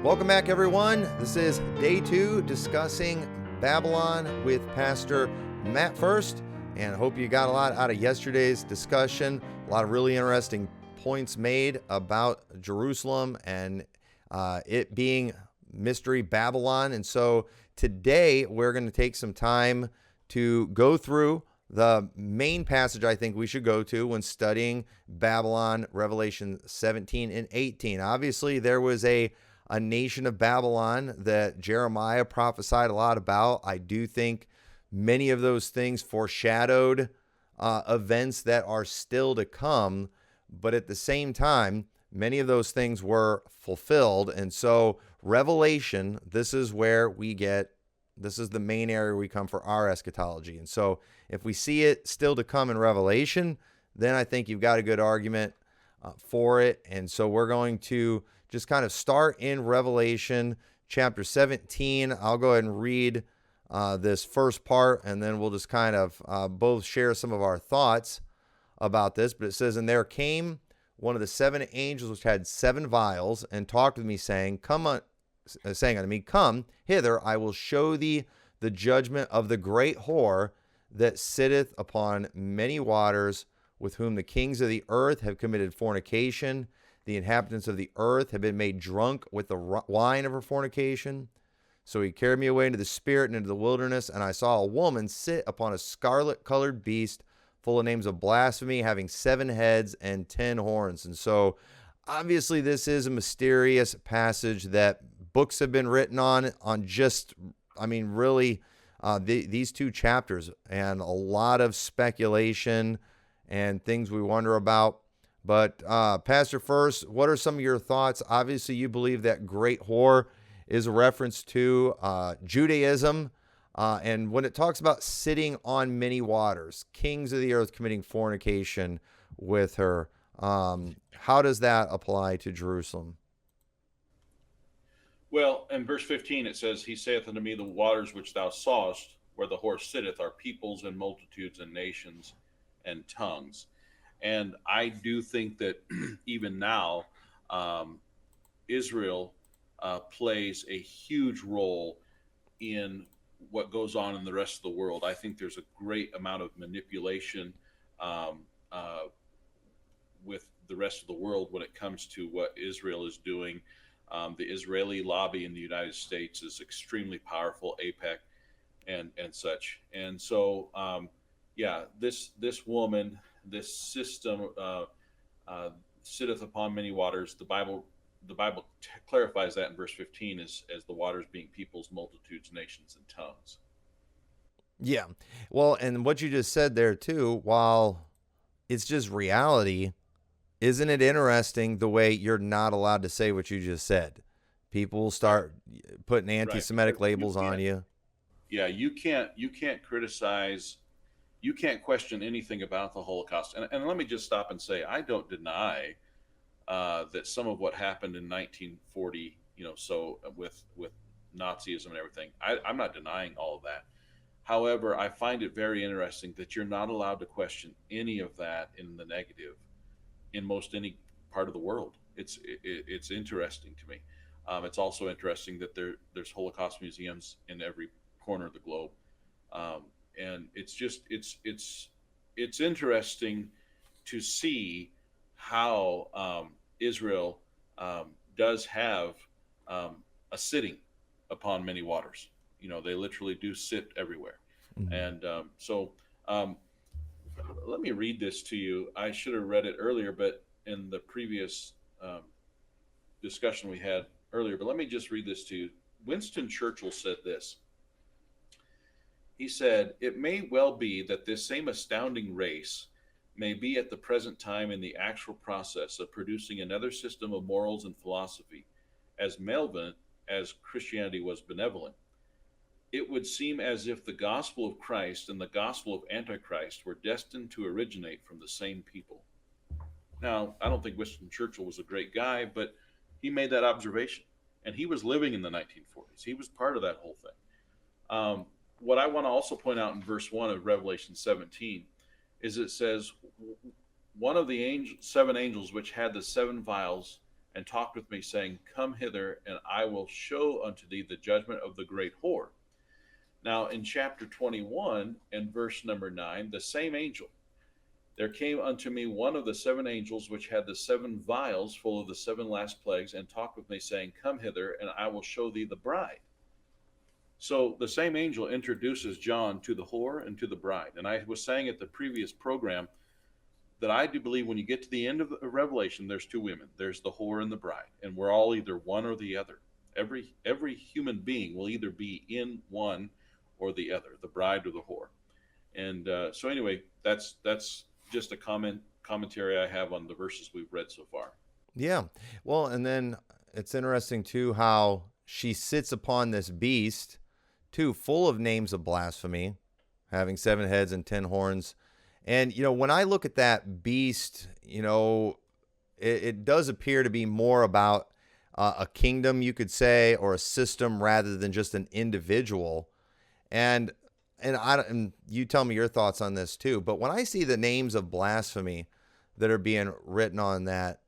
Welcome back, everyone. This is day 2 discussing Babylon with Pastor Matt Furse, and I hope you got a lot out of yesterday's discussion. A lot of really interesting points made about Jerusalem and it being Mystery Babylon. And so today we're going to take some time to go through the main passage I think we should go to when studying Babylon, Revelation 17 and 18. Obviously, there was a nation of Babylon that Jeremiah prophesied a lot about. I do think many of those things foreshadowed events that are still to come, but at the same time, many of those things were fulfilled. And so Revelation, this is the main area we come for our eschatology. And so if we see it still to come in Revelation, then I think you've got a good argument for it. And so we're going to just kind of start in Revelation chapter 17. I'll go ahead and read this first part, and then we'll just kind of both share some of our thoughts about this. But it says, "And there came one of the 7 angels which had 7 vials, and talked with me, saying, saying unto me, Come hither, I will show thee the judgment of the great whore that sitteth upon many waters, with whom the kings of the earth have committed fornication. The inhabitants of the earth have been made drunk with the wine of her fornication. So he carried me away into the spirit and into the wilderness, and I saw a woman sit upon a scarlet-colored beast, full of names of blasphemy, having 7 heads and 10 horns." And so, obviously, this is a mysterious passage that books have been written on just, really, these 2 chapters, and a lot of speculation and things we wonder about. But Pastor Furse, what are some of your thoughts? Obviously, you believe that great whore is a reference to Judaism. And when it talks about sitting on many waters, kings of the earth committing fornication with her, how does that apply to Jerusalem? Well, in verse 15 it says, "He saith unto me, The waters which thou sawest, where the horse sitteth, are peoples and multitudes and nations and tongues." And I do think that even now, Israel plays a huge role in what goes on in the rest of the world. I think there's a great amount of manipulation with the rest of the world when it comes to what Israel is doing. The Israeli lobby in the United States is extremely powerful, AIPAC and such. And so, this woman, this system sitteth upon many waters. The Bible clarifies that in verse 15 as the waters being peoples, multitudes, nations, and tongues. Yeah. Well, and what you just said there too, while it's just reality, isn't it interesting the way you're not allowed to say what you just said? People will start putting anti-Semitic labels on you. Yeah, you can't criticize, you can't question anything about the Holocaust. And let me just stop and say, I don't deny that some of what happened in 1940, so with Nazism and everything, I'm not denying all of that. However, I find it very interesting that you're not allowed to question any of that in the negative in most any part of the world. It's interesting to me. It's also interesting that there's Holocaust museums in every corner of the globe. And it's interesting to see how Israel does have a sitting upon many waters. They literally do sit everywhere. Mm-hmm. And so let me read this to you. I should have read it earlier, but in the previous discussion we had earlier, but let me just read this to you. Winston Churchill said this. He said, "It may well be that this same astounding race may be at the present time in the actual process of producing another system of morals and philosophy, as malevolent as Christianity was benevolent. It would seem as if the gospel of Christ and the gospel of Antichrist were destined to originate from the same people." Now, I don't think Winston Churchill was a great guy, but he made that observation, and he was living in the 1940s. He was part of that whole thing. What I want to also point out in verse 1 of Revelation 17 is it says, "One of the 7 angels which had the 7 vials and talked with me, saying, Come hither, and I will show unto thee the judgment of the great whore. Now, in chapter 21 and verse number 9, the same angel, there came unto me one of the seven angels which had the seven vials full of the seven last plagues, and talked with me, saying, Come hither, and I will show thee the bride. So the same angel introduces John to the whore and to the bride. And I was saying at the previous program that I do believe when you get to the end of Revelation, there's two women. There's the whore and the bride, and we're all either one or the other. Every human being will either be in one or the other, the bride or the whore. And so anyway, that's just a commentary I have on the verses we've read so far. Yeah. Well, and then it's interesting too how she sits upon this beast, too, full of names of blasphemy, having 7 heads and 10 horns. And, when I look at that beast, it does appear to be more about a kingdom, you could say, or a system rather than just an individual. And you tell me your thoughts on this too. But when I see the names of blasphemy that are being written on that,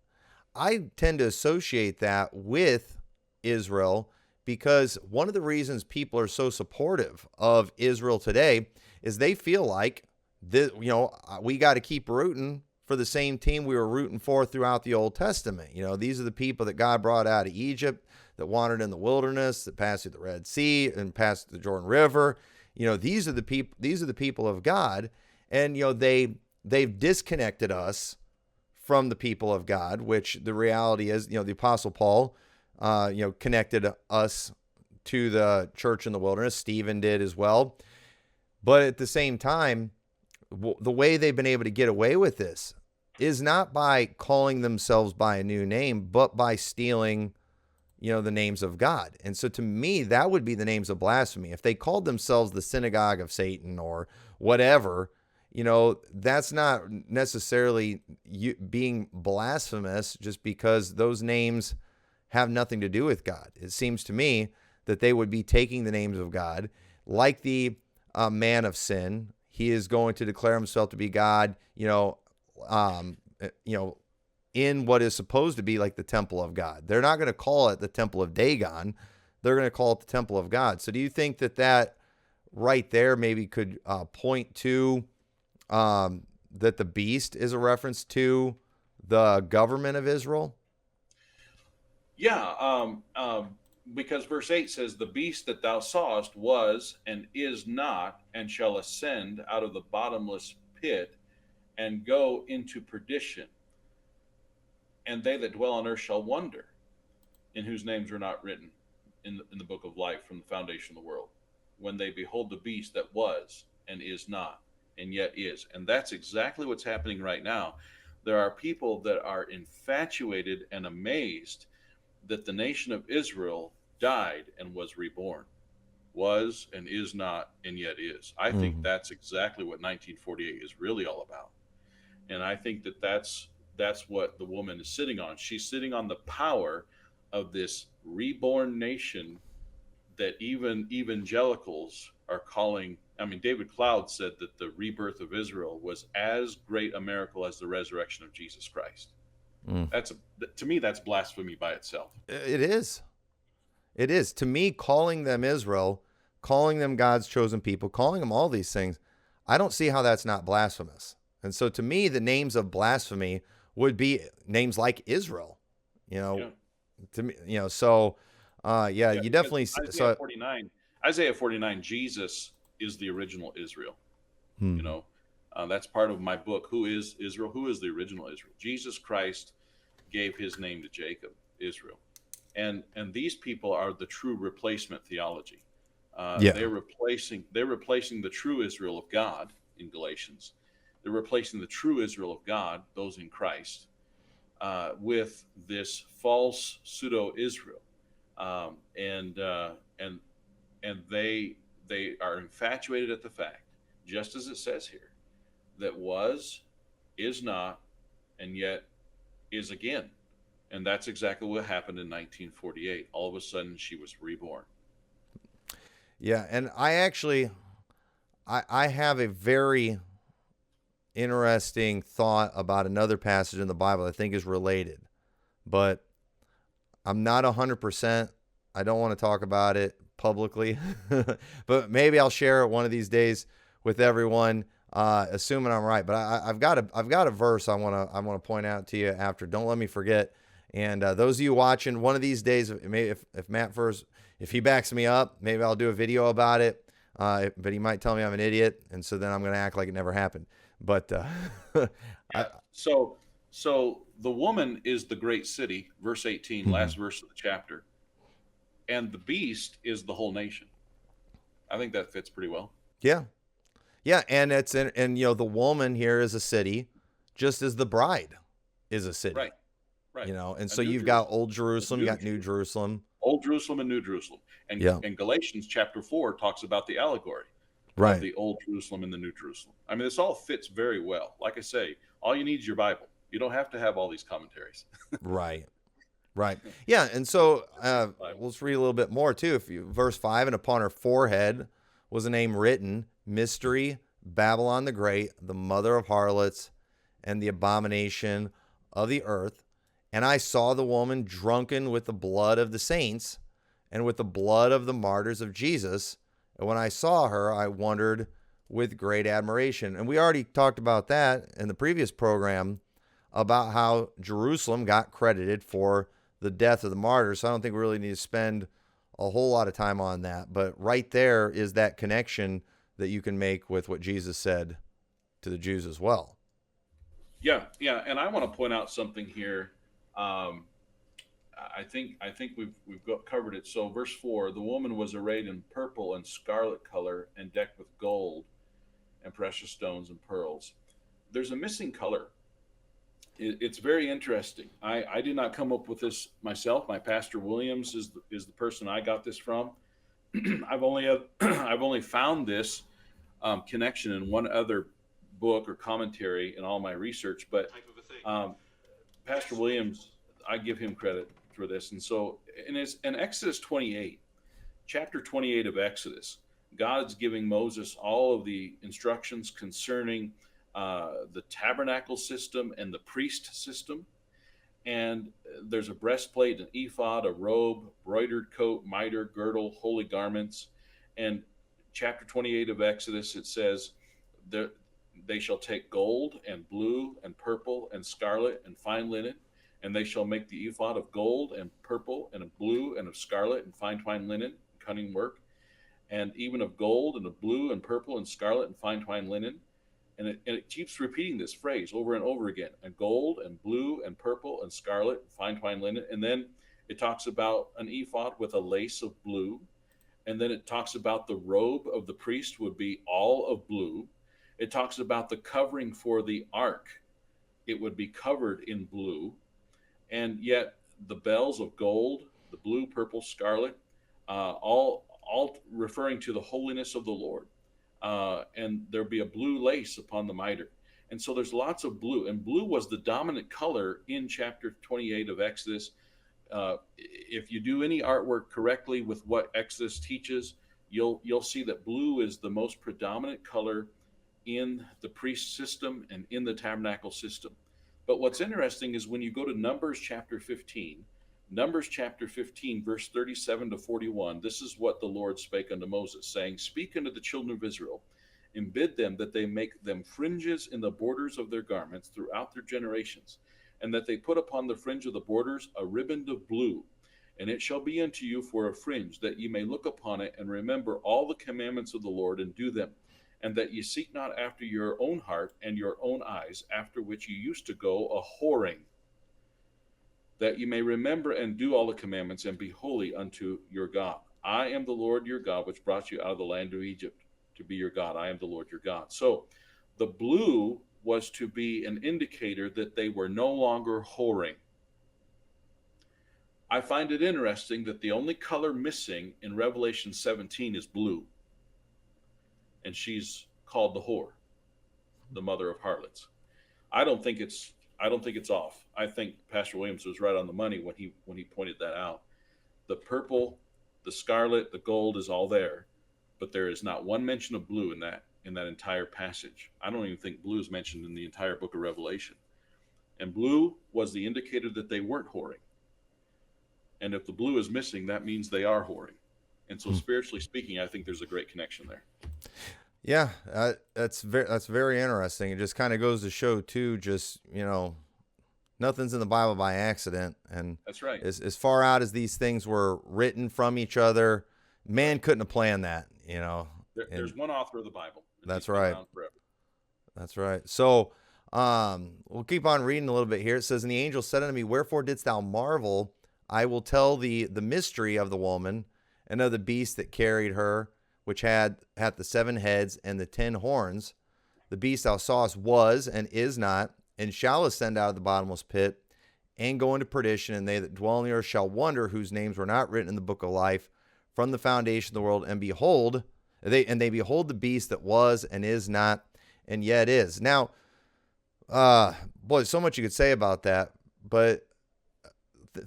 I tend to associate that with Israel, because one of the reasons people are so supportive of Israel today is they feel like this, we got to keep rooting for the same team we were rooting for throughout the Old Testament. These are the people that God brought out of Egypt, that wandered in the wilderness, that passed through the Red Sea and passed the Jordan River. These are the people of God, and they've disconnected us from the people of God, which the reality is, the Apostle Paul, connected us to the church in the wilderness. Stephen did as well. But at the same time, the way they've been able to get away with this is not by calling themselves by a new name, but by stealing, the names of God. And so to me, that would be the names of blasphemy. If they called themselves the synagogue of Satan or whatever, that's not necessarily being blasphemous just because those names have nothing to do with God. It seems to me that they would be taking the names of God, like the man of sin. He is going to declare himself to be God, in what is supposed to be like the temple of God. They're not going to call it the temple of Dagon. They're going to call it the temple of God. So do you think that right there maybe could point to that the beast is a reference to the government of Israel? Yeah, because verse 8 says, The beast that thou sawest was and is not, and shall ascend out of the bottomless pit and go into perdition. And they that dwell on earth shall wonder, in whose names are not written in the book of life from the foundation of the world, when they behold the beast that was and is not, and yet is. And that's exactly what's happening right now. There are people that are infatuated and amazed that the nation of Israel died and was reborn, was and is not, and yet is. I think that's exactly what 1948 is really all about. And I think that's what the woman is sitting on. She's sitting on the power of this reborn nation that even evangelicals are calling. I mean, David Cloud said that the rebirth of Israel was as great a miracle as the resurrection of Jesus Christ. To me, that's blasphemy by itself. It is. It is. To me, calling them Israel, calling them God's chosen people, calling them all these things, I don't see how that's not blasphemous. And so to me, the names of blasphemy would be names like Israel, to me, so, you definitely, Isaiah 49, Jesus is the original Israel. That's part of my book. Who is Israel? Who is the original Israel? Jesus Christ gave his name to Jacob, Israel. And these people are the true replacement theology. They're replacing the true Israel of God in Galatians. They're replacing the true Israel of God, those in Christ, with this false pseudo Israel, and they are infatuated at the fact, just as it says here, that was, is not, and yet is again. And that's exactly what happened in 1948. All of a sudden, she was reborn. Yeah, and I have a very interesting thought about another passage in the Bible I think is related. But I'm not 100%. I don't want to talk about it publicly, but maybe I'll share it one of these days with everyone, assuming I'm right. But I've got a verse I want to point out to you after. Don't let me forget. And those of you watching, one of these days, maybe if Matt Furse, if he backs me up, maybe I'll do a video about it. But he might tell me I'm an idiot, and so then I'm going to act like it never happened. But Yeah. So the woman is the great city, verse 18, Mhm. last verse of the chapter, and the beast is the whole nation. I think that fits pretty well. Yeah, yeah, and the woman here is a city, just as the bride is a city. Right. Right. And A so new you've got Jerusalem. Old A Jerusalem, you new got New Jerusalem. Jerusalem. Old Jerusalem and New Jerusalem. Yeah, And Galatians chapter 4 talks about the allegory of right, the Old Jerusalem and the New Jerusalem. I mean, this all fits very well. Like I say, all you need is your Bible. You don't have to have all these commentaries. right, right. Yeah, and so Bible. let's read a little bit more too. Verse 5, and upon her forehead was a name written, Mystery, Babylon the Great, the mother of harlots, and the abomination of the earth. And I saw the woman drunken with the blood of the saints and with the blood of the martyrs of Jesus. And when I saw her, I wondered with great admiration. And we already talked about that in the previous program about how Jerusalem got credited for the death of the martyrs. So I don't think we really need to spend a whole lot of time on that. But right there is that connection that you can make with what Jesus said to the Jews as well. Yeah, and I want to point out something here. Um, I think we've covered it. So verse 4, the woman was arrayed in purple and scarlet color and decked with gold and precious stones and pearls. There's a missing color. It's very interesting. I did not come up with this myself. My pastor Williams is the person I got this from. I've only found this connection in one other book or commentary in all my research, but um, Pastor Williams, I give him credit for this. And so in Exodus 28, chapter 28 of Exodus, God's giving Moses all of the instructions concerning the tabernacle system and the priest system. And there's a breastplate, an ephod, a robe, broidered coat, mitre, girdle, holy garments. And chapter 28 of Exodus, it says, they shall take gold and blue and purple and scarlet and fine linen, and they shall make the ephod of gold and purple and of blue and of scarlet and fine linen, cunning work, and even of gold and of blue and purple and scarlet and fine linen. And it keeps repeating this phrase over and over again, and gold and blue and purple and scarlet and fine linen. And then it talks about an ephod with a lace of blue. And then it talks about the robe of the priest would be all of blue. It talks about the covering for the ark. It would be covered in blue. And yet the bells of gold, the blue, purple, scarlet, all referring to the holiness of the Lord. And there'll be a blue lace upon the mitre. And so there's lots of blue. And blue was the dominant color in chapter 28 of Exodus. If you do any artwork correctly with what Exodus teaches, you'll see that blue is the most predominant color in the priest system and in the tabernacle system. But what's interesting is when you go to Numbers chapter 15, verse 37 to 41, this is what the Lord spake unto Moses, saying, Speak unto the children of Israel, and bid them that they make them fringes in the borders of their garments throughout their generations, and that they put upon the fringe of the borders a riband of blue. And it shall be unto you for a fringe, that ye may look upon it, and remember all the commandments of the Lord, and do them, and that ye seek not after your own heart and your own eyes, after which ye used to go a whoring, that you may remember and do all the commandments and be holy unto your God. I am the Lord your God, which brought you out of the land of Egypt to be your God. I am the Lord your God. So the blue was to be an indicator that they were no longer whoring. I find it interesting that the only color missing in Revelation 17 is blue. And she's called the whore, the mother of harlots. I don't think it's off. I think Pastor Williams was right on the money when he pointed that out. The purple, the scarlet, the gold is all there, but there is not one mention of blue in that entire passage. I don't even think blue is mentioned in the entire book of Revelation. And blue was the indicator that they weren't whoring. And if the blue is missing, that means they are hoarding. And so, Hmm. spiritually speaking, I think there's a great connection there. Yeah, that's very interesting. It just kind of goes to show too, just nothing's in the Bible by accident, and That's right. as far out as these things were written from each other, man Right. couldn't have planned that, and There's one author of the Bible, and he's that's been right. around forever. That's right. So, we'll keep on reading a little bit here. It says, "And the angel said unto me, Wherefore didst thou marvel? I will tell thee the mystery of the woman and of the beast that carried her, which hath the 7 heads and the 10 horns. The beast thou sawest was and is not, and shall ascend out of the bottomless pit and go into perdition. And they that dwell on the earth shall wonder, whose names were not written in the book of life from the foundation of the world. And behold, they behold the beast that was and is not, and yet is." Now, boy, so much you could say about that, but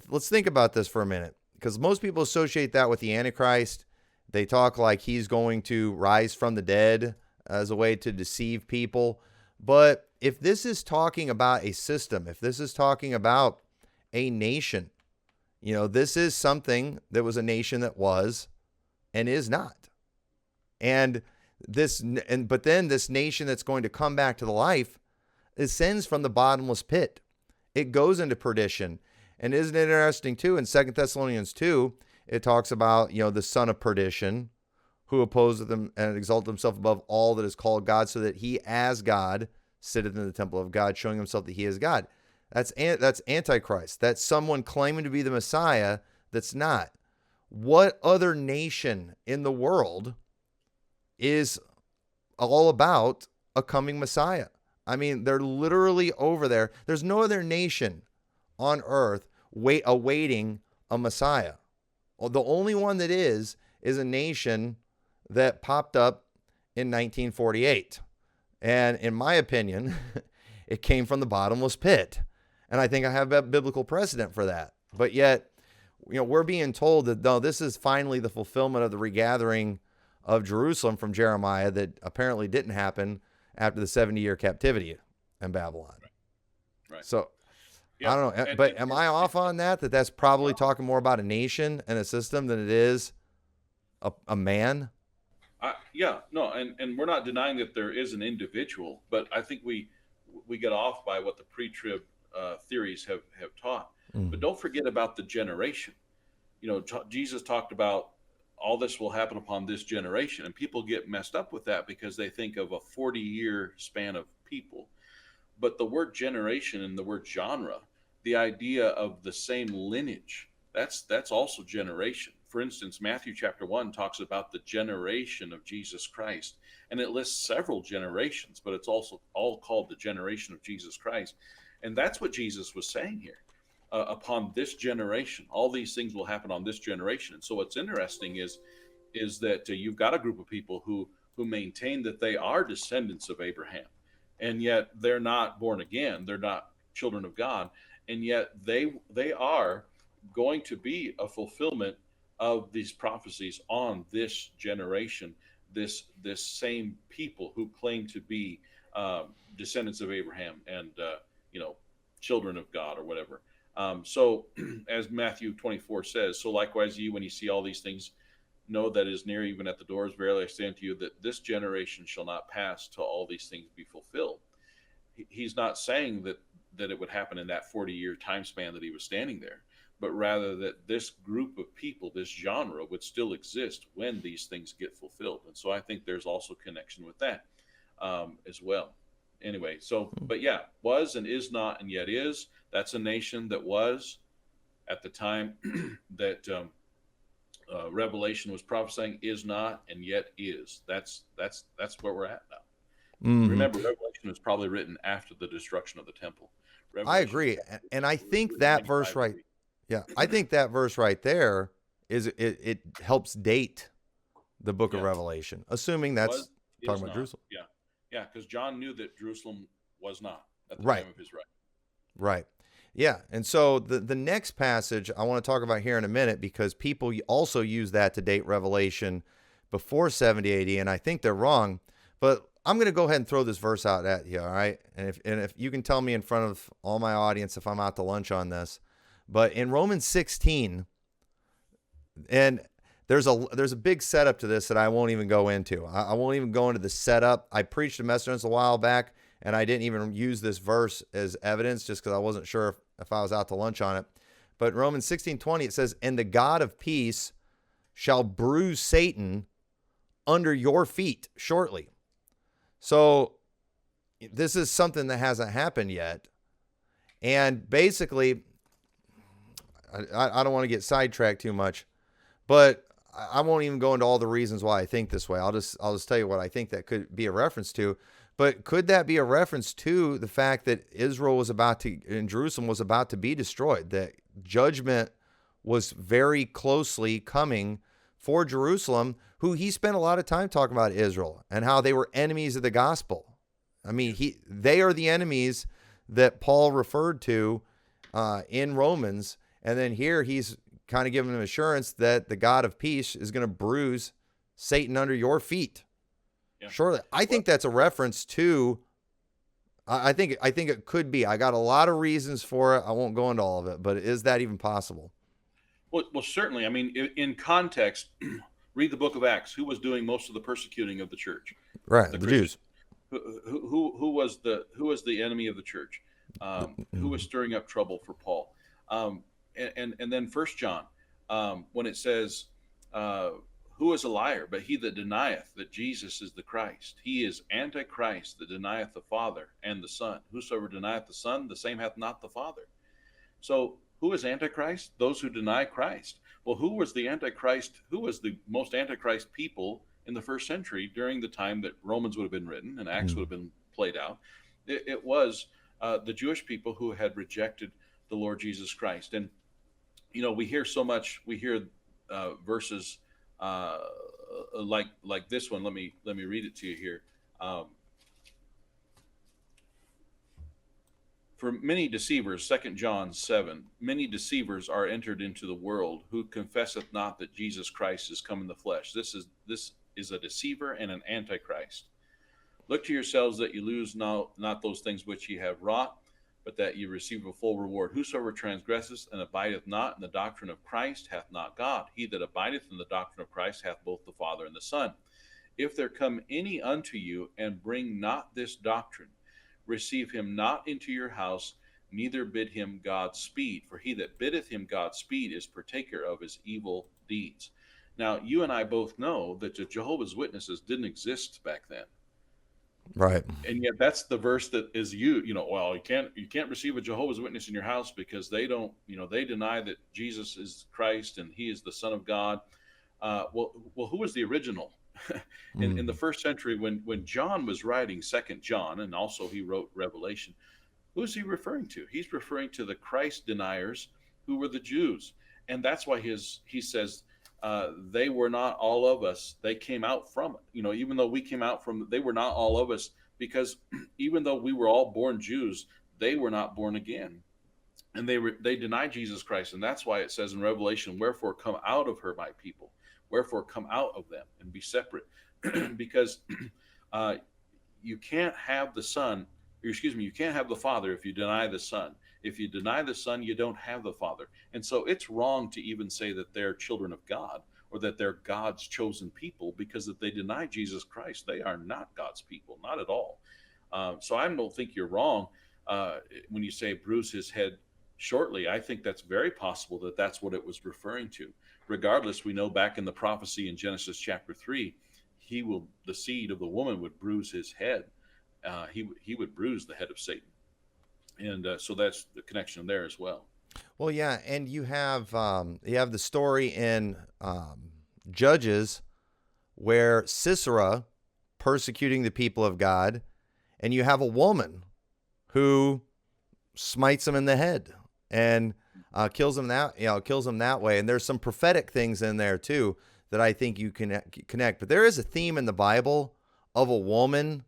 let's think about this for a minute, because most people associate that with the Antichrist. They talk like he's going to rise from the dead as a way to deceive people. But if this is talking about a system, if this is talking about a nation, this is something that was a nation that was and is not. And but then this nation that's going to come back to the life ascends from the bottomless pit. It goes into perdition. And isn't it interesting too, in 2 Thessalonians 2, it talks about, the son of perdition, who opposeth them and exalted himself above all that is called God, so that he as God sitteth in the temple of God, showing himself that he is God. That's Antichrist. That's someone claiming to be the Messiah that's not. What other nation in the world is all about a coming Messiah? I mean, they're literally over there. There's no other nation on earth awaiting a Messiah. Well, the only one that is a nation that popped up in 1948. And in my opinion, it came from the bottomless pit. And I think I have a biblical precedent for that. But yet, we're being told that, no, this is finally the fulfillment of the regathering of Jerusalem from Jeremiah that apparently didn't happen after the 70-year captivity in Babylon. Right. So, Yeah. I don't know, but am I off on that that's probably talking more about a nation and a system than it is a man? Yeah, no, and we're not denying that there is an individual, but I think we get off by what the pre-trib theories have taught. But don't forget about the generation. Jesus talked about all this will happen upon this generation, and people get messed up with that because they think of a 40-year span of people. But the word generation and the word genre, the idea of the same lineage, that's also generation. For instance, Matthew chapter 1 talks about the generation of Jesus Christ, and it lists several generations, but it's also all called the generation of Jesus Christ. And that's what Jesus was saying here. Upon this generation, all these things will happen on this generation. And so what's interesting is that you've got a group of people who maintain that they are descendants of Abraham, and yet they're not born again. They're not children of God, and yet they are going to be a fulfillment of these prophecies on this generation, this same people who claim to be descendants of Abraham and children of God or whatever. So as Matthew 24 says, so likewise you, when you see all these things, know that is near, even at the doors. Verily I say unto you, that this generation shall not pass till all these things be fulfilled. He's not saying that it would happen in that 40-year time span that he was standing there, but rather that this group of people, this genre, would still exist when these things get fulfilled. And so I think there's also connection with that as well. Anyway, so, but yeah, was and is not and yet is. That's a nation that was at the time that Revelation was prophesying, is not and yet is. That's where we're at now. Mm-hmm. Remember, Revelation was probably written after the destruction of the temple. I agree, and I think that verse right, yeah, I think that verse right there is it helps date the book of Revelation, assuming that's talking about Jerusalem. Yeah, because John knew that Jerusalem was not at the right. time of his writing. Right. Yeah, and so the next passage I want to talk about here in a minute, because people also use that to date Revelation before 70 AD, and I think they're wrong. But I'm going to go ahead and throw this verse out at you, all right? And if you can tell me in front of all my audience if I'm out to lunch on this. But in Romans 16, And there's a big setup to this that I won't even go into. I won't even go into the setup. I preached a message on this a while back, and I didn't even use this verse as evidence just because I wasn't sure if I was out to lunch on it. But Romans 16:20, it says, "And the God of peace shall bruise Satan under your feet shortly." So this is something that hasn't happened yet. And basically, I don't want to get sidetracked too much, but I won't even go into all the reasons why I think this way. I'll just tell you what I think that could be a reference to. But could that be a reference to the fact that Israel was and Jerusalem was about to be destroyed? That judgment was very closely coming for Jerusalem, who he spent a lot of time talking about Israel and how they were enemies of the gospel. I mean, they are the enemies that Paul referred to in Romans. And then here he's kind of giving them assurance that the God of peace is going to bruise Satan under your feet. Yeah. Surely. I think that's a reference to, I think it could be. I got a lot of reasons for it. I won't go into all of it, but is that even possible? Well, certainly. I mean, in context, read the book of Acts. Who was doing most of the persecuting of the church? Right, the Jews. Who was the enemy of the church? Who was stirring up trouble for Paul? And then First John, when it says, "Who is a liar but he that denieth that Jesus is the Christ? He is Antichrist that denieth the Father and the Son. Whosoever denieth the Son, the same hath not the Father." So who is Antichrist? Those who deny Christ. Well, who was the Antichrist? Who was the most Antichrist people in the first century during the time that Romans would have been written and Acts would have been played out? It was the Jewish people who had rejected the Lord Jesus Christ. And we hear so much. We hear verses like this one. Let me read it to you here. For many deceivers, 2 John 7, many deceivers are entered into the world, who confesseth not that Jesus Christ is come in the flesh. This is a deceiver and an antichrist. Look to yourselves that you lose not those things which ye have wrought, but that ye receive a full reward. Whosoever transgresseth and abideth not in the doctrine of Christ hath not God. He that abideth in the doctrine of Christ hath both the Father and the Son. If there come any unto you and bring not this doctrine, receive him not into your house, neither bid him Godspeed. For he that biddeth him Godspeed is partaker of his evil deeds. Now, you and I both know that the Jehovah's Witnesses didn't exist back then. Right. And yet that's the verse that is you can't receive a Jehovah's Witness in your house because they don't, they deny that Jesus is Christ and he is the Son of God. Well, who was the original? In the first century, when John was writing 2 John, and also he wrote Revelation, who is he referring to? He's referring to the Christ deniers who were the Jews. And that's why he says, they were not all of us. They came out from it. Even though we came out from, they were not all of us, because even though we were all born Jews, they were not born again. And they denied Jesus Christ. And that's why it says in Revelation, "Wherefore come out of her, my people. Wherefore come out of them and be separate." Because you can't have the Son, you can't have the Father if you deny the Son. If you deny the Son, you don't have the Father. And so it's wrong to even say that they're children of God or that they're God's chosen people, because if they deny Jesus Christ, they are not God's people, not at all. So I don't think you're wrong when you say bruise his head shortly. I think that's very possible that that's what it was referring to. Regardless, we know back in the prophecy in Genesis chapter 3, the seed of the woman would bruise his head. He would bruise the head of Satan. And so that's the connection there as well. Well, yeah, and you have the story in Judges where Sisera persecuting the people of God, and you have a woman who smites him in the head and kills him that way. And there's some prophetic things in there too that I think you can connect. But there is a theme in the Bible of a woman,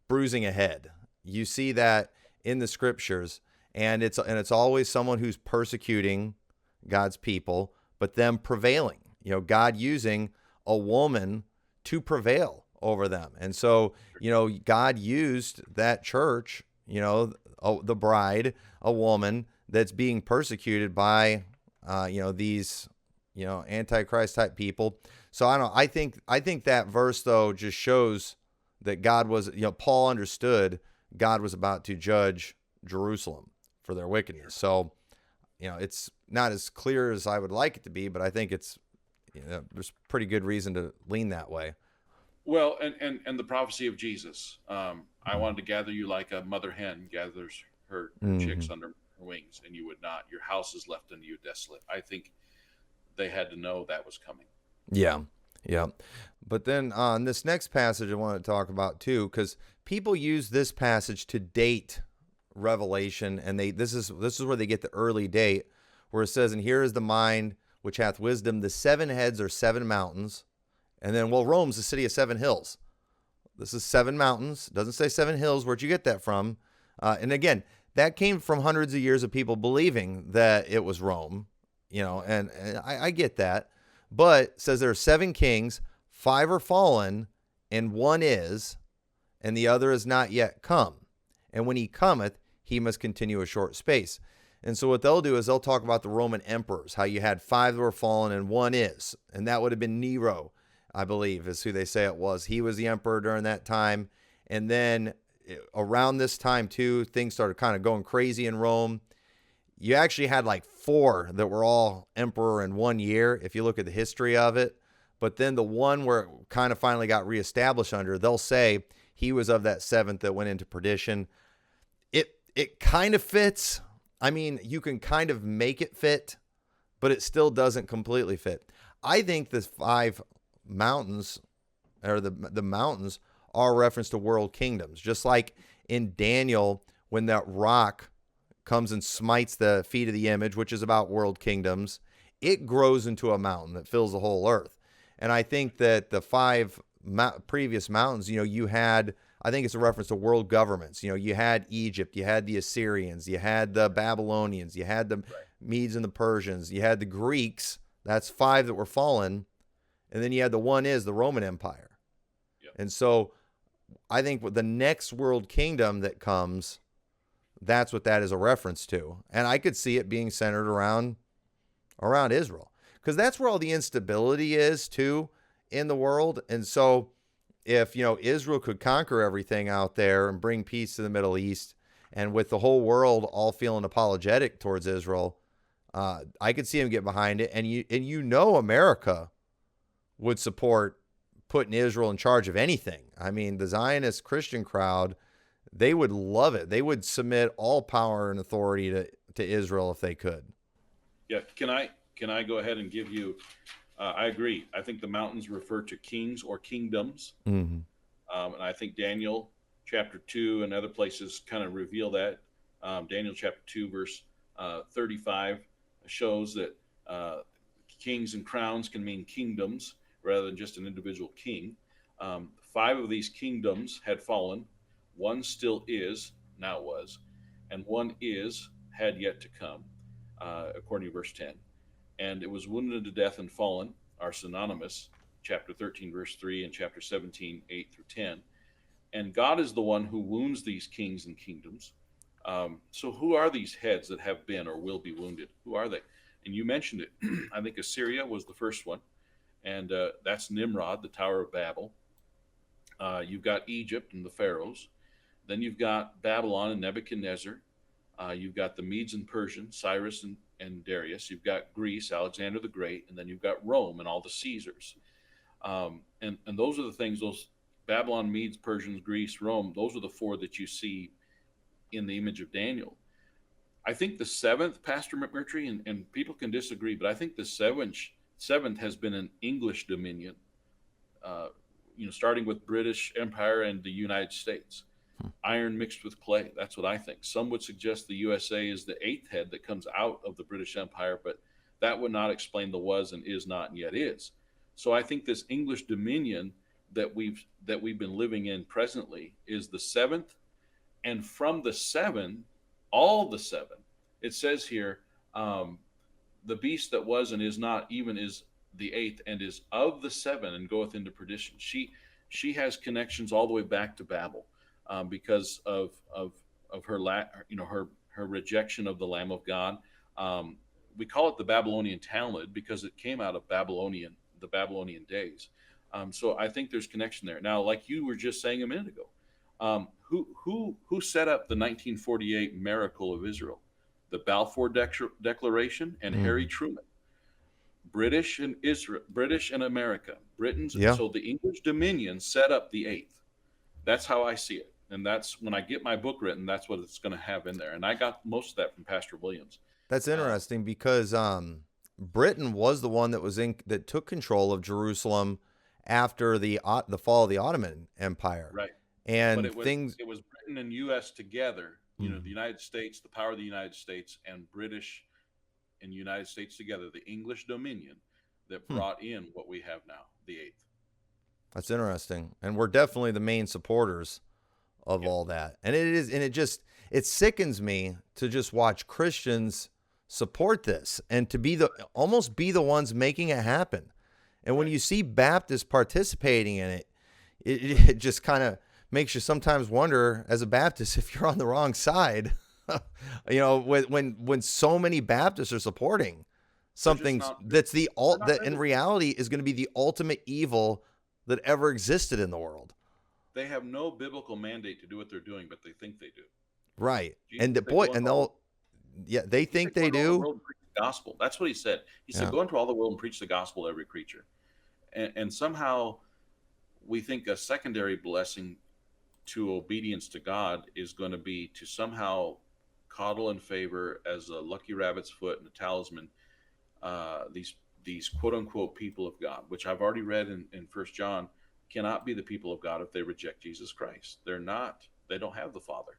bruising a head. You see that in the scriptures, and it's always someone who's persecuting God's people, but them prevailing. God using a woman to prevail over them. And so, God used that church, the bride, a woman that's being persecuted by these, Antichrist type people. So I don't. I think that verse though just shows that God was, Paul understood God was about to judge Jerusalem for their wickedness. So, it's not as clear as I would like it to be, but I think it's, there's pretty good reason to lean that way. Well, and the prophecy of Jesus. I wanted to gather you like a mother hen gathers her chicks Hmm. under her wings, and you would not. Your house is left unto you desolate. I think they had to know that was coming. Yeah, yeah. But then on this next passage, I want to talk about too, because people use this passage to date Revelation, and this is where they get the early date, where it says, "And here is the mind which hath wisdom. The seven heads are seven mountains, and then Rome's the city of seven hills. This is seven mountains. It doesn't say seven hills. Where'd you get that from? And again, that came from hundreds of years of people believing that it was Rome, and I get that. But it says there are seven kings, five are fallen, and one is, and the other is not yet come. And when he cometh, he must continue a short space." And so what they'll do is they'll talk about the Roman emperors, how you had five that were fallen and one is. And that would have been Nero, I believe, is who they say it was. He was the emperor during that time. And then around this time, too, things started kind of going crazy in Rome. You actually had like four that were all emperor in 1 year, if you look at the history of it. But then the one where it kind of finally got reestablished under, they'll say he was of that seventh that went into perdition. It kind of fits. I mean, you can kind of make it fit, but it still doesn't completely fit. I think the five mountains, or the mountains, are a reference to world kingdoms. Just like in Daniel, when that rock comes and smites the feet of the image, which is about world kingdoms, it grows into a mountain that fills the whole earth. And I think that the five previous mountains, you had, I think it's a reference to world governments. You had Egypt, you had the Assyrians, you had the Babylonians, you had the Medes and the Persians, you had the Greeks. That's five that were fallen. And then you had the one is the Roman Empire. Yep. And so I think with the next world kingdom that comes, that's what that is a reference to. And I could see it being centered around Israel, because that's where all the instability is too in the world. And so if, Israel could conquer everything out there and bring peace to the Middle East, and with the whole world all feeling apologetic towards Israel, I could see him get behind it. And America would support putting Israel in charge of anything. I mean, the Zionist Christian crowd, they would love it. They would submit all power and authority to Israel if they could. Yeah. Can I go ahead and give you? I agree. I think the mountains refer to kings or kingdoms, Mm-hmm. and I think Daniel chapter 2 and other places kind of reveal that. Daniel chapter 2 verse 35 shows that kings and crowns can mean kingdoms rather than just an individual king. Five of these kingdoms had fallen. One still is, now was, and one is, had yet to come, according to verse 10. And it was wounded to death and fallen are synonymous, chapter 13, verse 3, and chapter 17, 8 through 10. And God is the one who wounds these kings and kingdoms. So who are these heads that have been or will be wounded? Who are they? And you mentioned it. I think Assyria was the first one, and that's Nimrod, the Tower of Babel. You've got Egypt and the pharaohs. Then you've got Babylon and Nebuchadnezzar. You've got the Medes and Persians, Cyrus and Darius. You've got Greece, Alexander the Great, and then you've got Rome and all the Caesars. And those are the things, those Babylon, Medes, Persians, Greece, Rome, those are the four that you see in the image of Daniel. I think the seventh, Pastor McMurtry, and people can disagree, but I think the seventh has been an English dominion, starting with British Empire and the United States. Iron mixed with clay. That's what I think. Some would suggest the USA is the eighth head that comes out of the British Empire, but that would not explain the was and is not and yet is. So I think this English dominion that we've been living in presently is the seventh, and from the seven, all the seven, it says here, the beast that was and is not even is the eighth, and is of the seven and goeth into perdition. She has connections all the way back to Babel. Because of her rejection of the Lamb of God, we call it the Babylonian Talmud because it came out of the Babylonian days. So I think there's connection there. Now, like you were just saying a minute ago, who set up the 1948 miracle of Israel? The Balfour Declaration and Harry Mm. Truman. British and Israel, British and America, Britain's. Yeah, So the English Dominion set up the eighth. That's how I see it, and that's when I get my book written. That's what it's going to have in there, and I got most of that from Pastor Williams. that's Uh, interesting because Britain was the one that that took control of Jerusalem after the fall of the Ottoman Empire, right, but and it was things. it was Britain and U.S. together. You know, the Mm. United States, the power of the United States, and British and United States together, the English Dominion, that Hmm. brought in what we have now, the eighth. That's interesting, and we're definitely the main supporters of Yep. all that. And it is, and it sickens me to just watch Christians support this and to be almost be the ones making it happen. And when Right. you see Baptists participating in it just kind of makes you sometimes wonder as a Baptist if you're on the wrong side. When so many Baptists are supporting They're just something not. that's They're not that in ready. reality is going to be the ultimate evil that ever existed in the world. They have no biblical mandate to do what they're doing, but they think they do. Right. Jesus And the said, boy, "Go and into all the yeah, they He said, think go they into all the do. world and preach the gospel." That's what he said. He said, Yeah. "Go into all the world and preach the gospel to every creature." And somehow we think a secondary blessing to obedience to God is going to be to somehow coddle and favor as a lucky rabbit's foot and a talisman these quote unquote people of God, which I've already read in First John, cannot be the people of God if they reject Jesus Christ. They're not. They don't have the Father.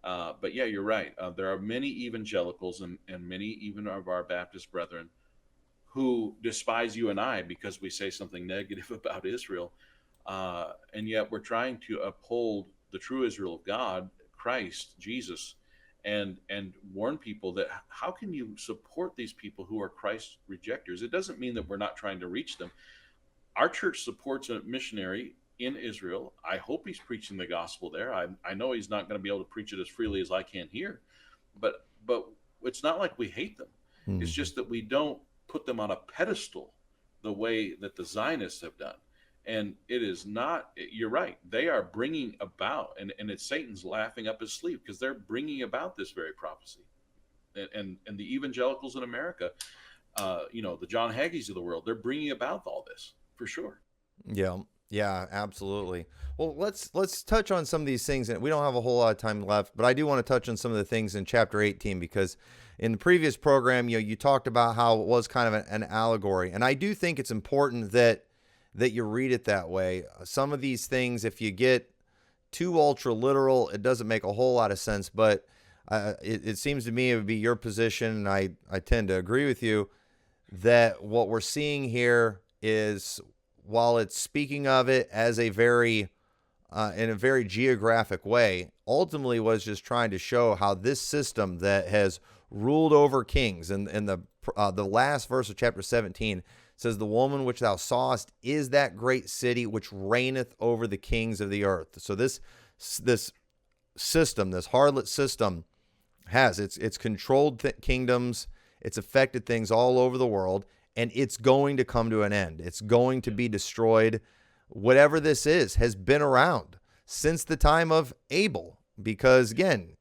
But yeah, you're right. There are many evangelicals and many even of our Baptist brethren who despise you and I because we say something negative about Israel. And yet we're trying to uphold the true Israel of God, Christ, Jesus, and warn people that how can you support these people who are Christ rejectors? It doesn't mean that we're not trying to reach them. Our church supports a missionary in Israel. I hope he's preaching the gospel there. I know he's not going to be able to preach it as freely as I can here, but it's not like we hate them. It's Mhm. just that we don't put them on a pedestal the way that the Zionists have done. And it is not, you're right. They are bringing about, and it's Satan's laughing up his sleeve because they're bringing about this very prophecy. And the evangelicals in America, the John Haggees of the world, they're bringing about all this for sure. Yeah. Yeah, absolutely. Well, let's touch on some of these things, and we don't have a whole lot of time left, but I do want to touch on some of the things in chapter 18 because in the previous program, you talked about how it was kind of an allegory, and I do think it's important that you read it that way. Some of these things, if you get too ultra literal, it doesn't make a whole lot of sense. But it seems to me it would be your position, and I tend to agree with you, that what we're seeing here is while it's speaking of it as a very in a very geographic way, ultimately was just trying to show how this system that has ruled over kings, and in the last verse of chapter 17 says, "The woman which thou sawest is that great city which reigneth over the kings of the earth." So this system, this harlot system, has it's controlled kingdoms, it's affected things all over the world, and it's going to come to an end. It's going to be destroyed. Whatever this is has been around since the time of Abel, because again,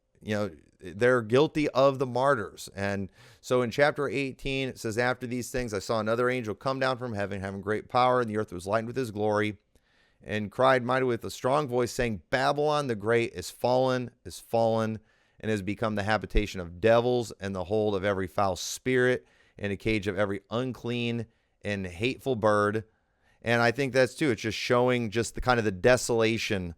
they're guilty of the martyrs. And so in chapter 18, it says, "After these things, I saw another angel come down from heaven, having great power, and the earth was lightened with his glory, and cried mighty with a strong voice, saying, Babylon the great is fallen, and has become the habitation of devils, and the hold of every foul spirit, and a cage of every unclean and hateful bird." And I think that's too. It's just showing just the kind of the desolation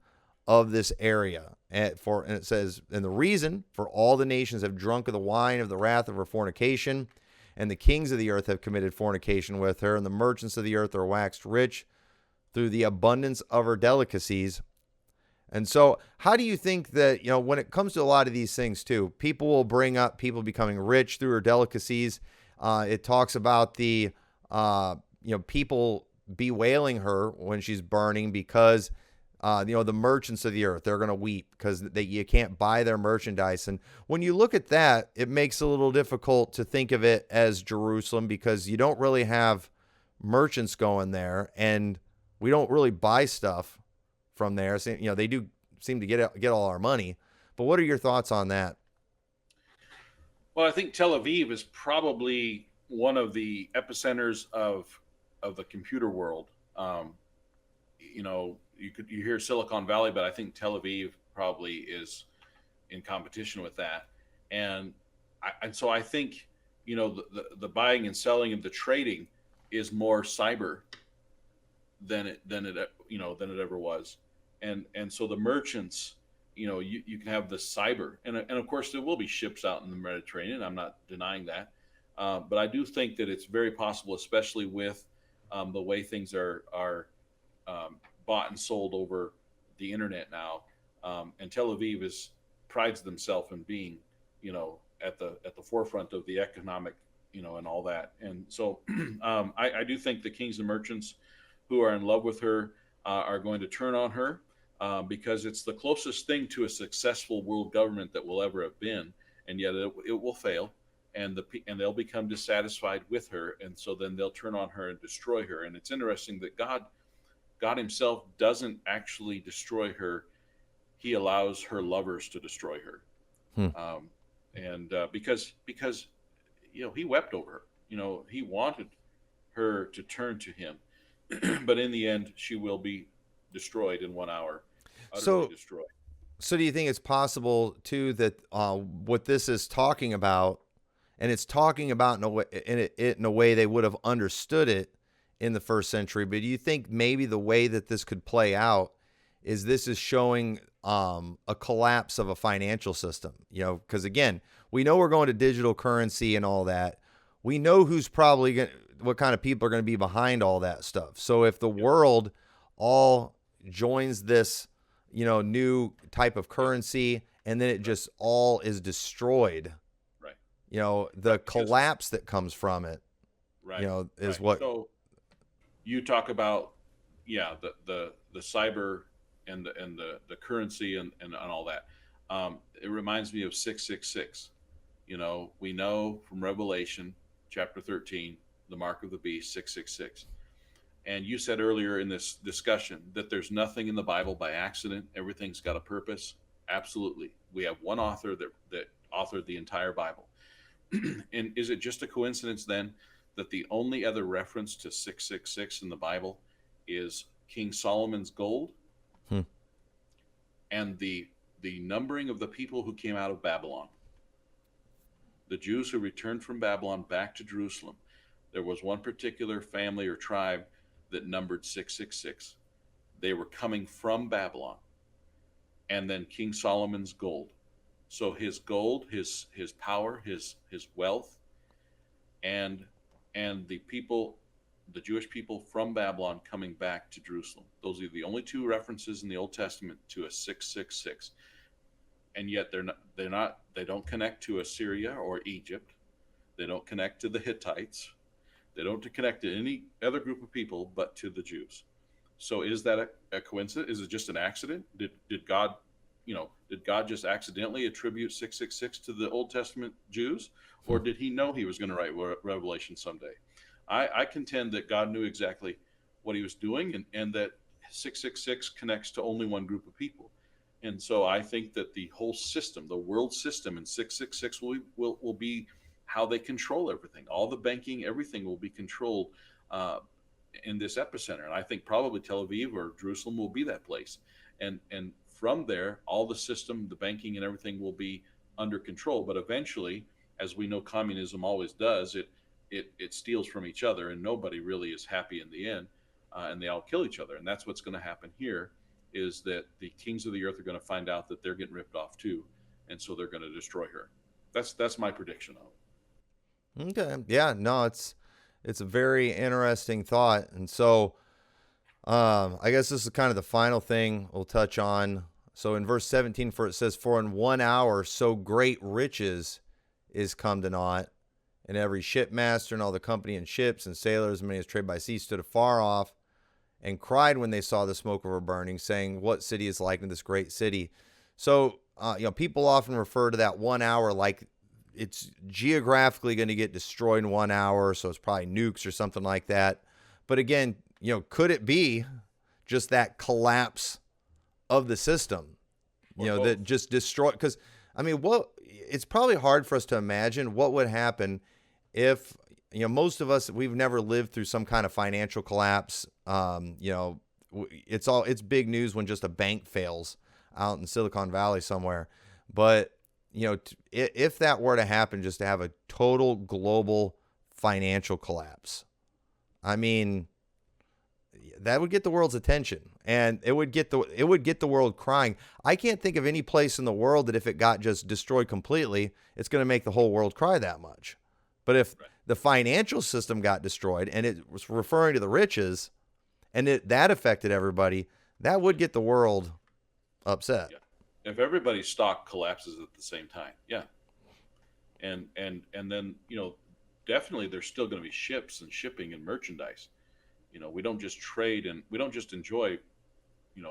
of this area. And it says, "And the reason for all the nations have drunk of the wine of the wrath of her fornication, and the kings of the earth have committed fornication with her, and the merchants of the earth are waxed rich through the abundance of her delicacies." And so how do you think that, when it comes to a lot of these things too, people will bring up people becoming rich through her delicacies. It talks about the, people bewailing her when she's burning because The merchants of the earth, they're going to weep because you can't buy their merchandise. And when you look at that, it makes it a little difficult to think of it as Jerusalem because you don't really have merchants going there, and we don't really buy stuff from there. So, they do seem to get all our money. But what are your thoughts on that? Well, I think Tel Aviv is probably one of the epicenters of the computer world. You hear Silicon Valley, but I think Tel Aviv probably is in competition with that. And so I think the buying and selling and the trading is more cyber than it ever was. And so the merchants, you can have the cyber, and of course there will be ships out in the Mediterranean. I'm not denying that, but I do think that it's very possible, especially with the way things are bought and sold over the internet now. And Tel Aviv prides themselves in being, at the forefront of the economic, and all that. And so I do think the kings and merchants who are in love with her are going to turn on her. Because it's the closest thing to a successful world government that will ever have been, and yet it will fail, and they'll become dissatisfied with her, and so then they'll turn on her and destroy her. And it's interesting that God Himself doesn't actually destroy her; He allows her lovers to destroy her, because He wept over her. He wanted her to turn to Him, but in the end, she will be destroyed in 1 hour. So, Destroyed. So do you think it's possible too that what this is talking about, and it's talking about in a way they would have understood it in the first century, but do you think maybe the way that this could play out is this is showing a collapse of a financial system? Because again, we know we're going to digital currency and all that. We know who's probably what kind of people are going to be behind all that stuff. So if the world all joins this new type of currency, and then it just all is destroyed. Right. The collapse that comes from it, right. Is right. what. So you talk about, the cyber and the currency and all that. It reminds me of 666. We know from Revelation chapter 13, the mark of the beast, 666. And you said earlier in this discussion that there's nothing in the Bible by accident. Everything's got a purpose. Absolutely. We have one author that authored the entire Bible. And is it just a coincidence then that the only other reference to 666 in the Bible is King Solomon's gold and the numbering of the people who came out of Babylon? The Jews who returned from Babylon back to Jerusalem. There was one particular family or tribe that numbered 666. They were coming from Babylon. And then King Solomon's gold. So his gold, his power, his wealth, and the Jewish people from Babylon coming back to Jerusalem. Those are the only two references in the Old Testament to a 666. And yet they don't connect to Assyria or Egypt. They don't connect to the Hittites. They don't connect to any other group of people but to the Jews. So is that a coincidence? Is it just an accident? Did God just accidentally attribute 666 to the Old Testament Jews? Or did He know He was going to write Revelation someday? I contend that God knew exactly what He was doing, and that 666 connects to only one group of people. And so I think that the whole system, the world system in 666 will be how they control everything. All the banking, everything will be controlled in this epicenter. And I think probably Tel Aviv or Jerusalem will be that place. And from there, all the system, the banking and everything will be under control. But eventually, as we know communism always does, it steals from each other, and nobody really is happy in the end, and they all kill each other. And that's what's going to happen here, is that the kings of the earth are going to find out that they're getting ripped off too, and so they're going to destroy her. That's my prediction of it. Okay. Yeah, no, it's a very interesting thought. And so I guess this is kind of the final thing we'll touch on. So in verse 17, it says, "For in 1 hour so great riches is come to naught, and every shipmaster and all the company and ships and sailors, and many as trade by sea, stood afar off and cried when they saw the smoke of her burning, saying, "What city is like this great city?" So, people often refer to that 1 hour like it's geographically going to get destroyed in 1 hour, so it's probably nukes or something like that. But again, could it be just that collapse of the system, or that both. just destroy? Because I mean, it's probably hard for us to imagine what would happen if, most of us, we've never lived through some kind of financial collapse. It's big news when just a bank fails out in Silicon Valley somewhere. But, if that were to happen, just to have a total global financial collapse, I mean, that would get the world's attention, and it would get the world crying. I can't think of any place in the world that if it got just destroyed completely, it's going to make the whole world cry that much. But if Right. the financial system got destroyed, and it was referring to the riches, and that affected everybody, that would get the world upset. Yeah. If everybody's stock collapses at the same time, yeah, and then definitely there's still going to be ships and shipping and merchandise. We don't just trade and we don't just enjoy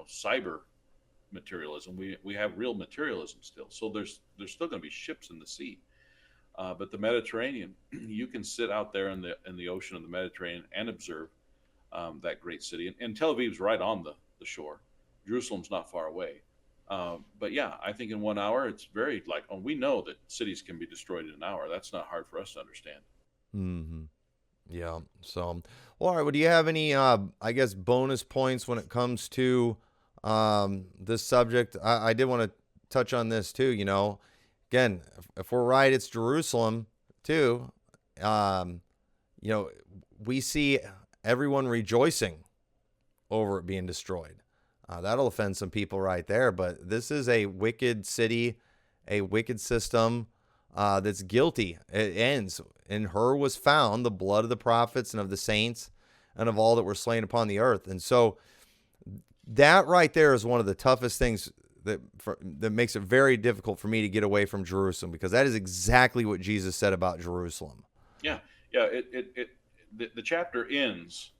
cyber materialism. We have real materialism still. So there's still going to be ships in the sea. But the Mediterranean, you can sit out there in the ocean of the Mediterranean and observe that great city. And Tel Aviv's right on the shore. Jerusalem's not far away. But yeah, I think in 1 hour, it's very like, oh, we know that cities can be destroyed in an hour. That's not hard for us to understand. Hmm. Yeah. So, well, all right. Well, do you have any, I guess, bonus points when it comes to this subject? I did want to touch on this too. Again, if we're right, it's Jerusalem too. Um, you know, we see everyone rejoicing over it being destroyed. That'll offend some people right there, but this is a wicked city, a wicked system that's guilty. It ends. In her was found the blood of the prophets and of the saints and of all that were slain upon the earth. And so that right there is one of the toughest things that makes it very difficult for me to get away from Jerusalem, because that is exactly what Jesus said about Jerusalem. Yeah, yeah. The chapter ends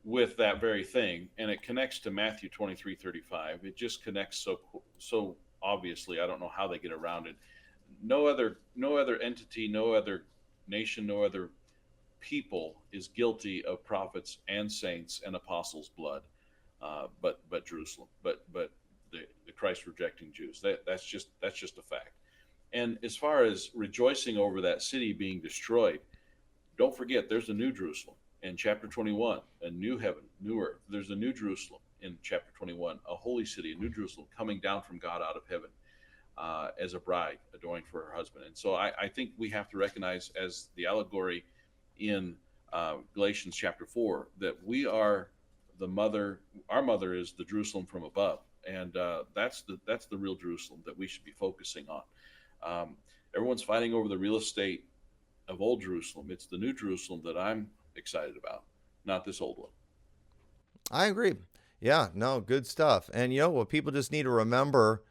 with that very thing, and it connects to Matthew 23:35. It just connects so obviously. I don't know how they get around it. No other entity, no other nation, no other people is guilty of prophets and saints and apostles' blood, but Jerusalem, but the Christ rejecting Jews. That's just a fact. And as far as rejoicing over that city being destroyed, don't forget there's a new Jerusalem in chapter 21, a new heaven, new earth. There's a new Jerusalem in chapter 21, a holy city, a new Jerusalem coming down from God out of heaven as a bride adorned for her husband. And so I think we have to recognize, as the allegory in Galatians chapter 4, that we are the mother. Our mother is the Jerusalem from above, and that's the real Jerusalem that we should be focusing on. Everyone's fighting over the real estate of old Jerusalem. It's the new Jerusalem that I'm excited about, not this old one. I agree. Yeah, no, good stuff. And what people just need to remember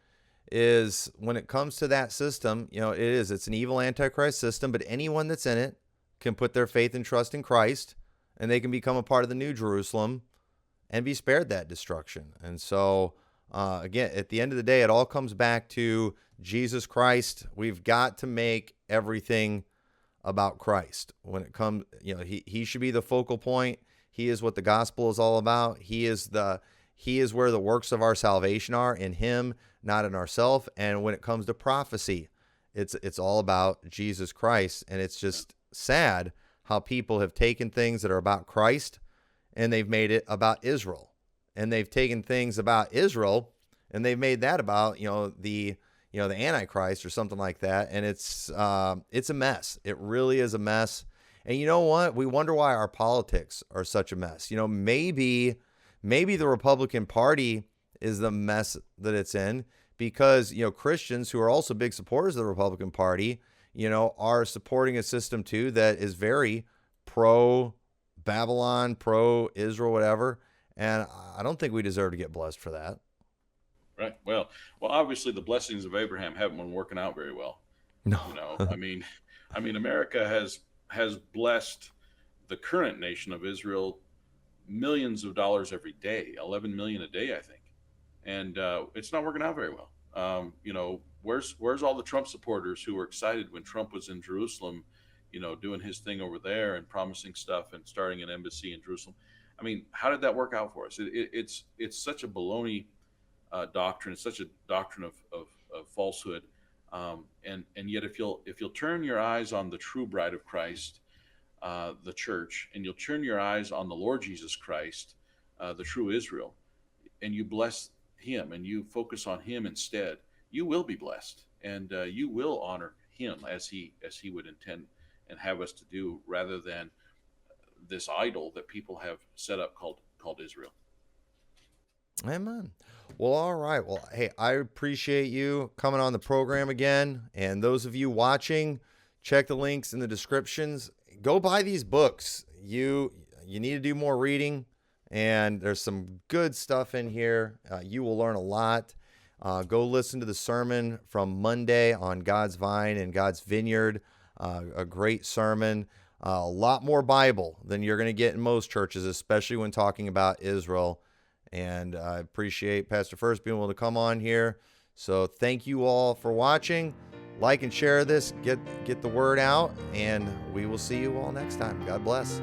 is when it comes to that system, it's an evil antichrist system, but anyone that's in it can put their faith and trust in Christ, and they can become a part of the new Jerusalem and be spared that destruction. And so, again, at the end of the day, it all comes back to Jesus Christ. We've got to make everything about Christ. When it comes, he should be the focal point. He is what the gospel is all about. He is where the works of our salvation are, in him, not in ourselves. And when it comes to prophecy, it's all about Jesus Christ. And it's just sad how people have taken things that are about Christ and they've made it about Israel. And they've taken things about Israel and they've made that about, the Antichrist or something like that. And it's a mess. It really is a mess. And you know what? We wonder why our politics are such a mess. Maybe the Republican Party is the mess that it's in because, Christians who are also big supporters of the Republican Party, are supporting a system too that is very pro Babylon, pro Israel, whatever. And I don't think we deserve to get blessed for that. Right. Well, obviously the blessings of Abraham haven't been working out very well. No. I mean, America has blessed the current nation of Israel millions of dollars every day, 11 million a day, I think, and it's not working out very well. Where's all the Trump supporters who were excited when Trump was in Jerusalem, doing his thing over there and promising stuff and starting an embassy in Jerusalem? I mean, how did that work out for us? It's such a baloney doctrine. It's such a doctrine of falsehood. And yet, if you'll turn your eyes on the true bride of Christ, the church, and you'll turn your eyes on the Lord Jesus Christ, the true Israel, and you bless Him and you focus on Him instead, you will be blessed, and you will honor Him as He would intend and have us to do, rather than this idol that people have set up called Israel. Amen. Well, all right. Well, hey, I appreciate you coming on the program again. And those of you watching, check the links in the descriptions. Go buy these books. You need to do more reading, and there's some good stuff in here. You will learn a lot. Go listen to the sermon from Monday on God's Vine and God's Vineyard. A great sermon. A lot more Bible than you're going to get in most churches, especially when talking about Israel. And I appreciate Pastor Furse being able to come on here. So thank you all for watching. Like and share this. Get the word out. And we will see you all next time. God bless.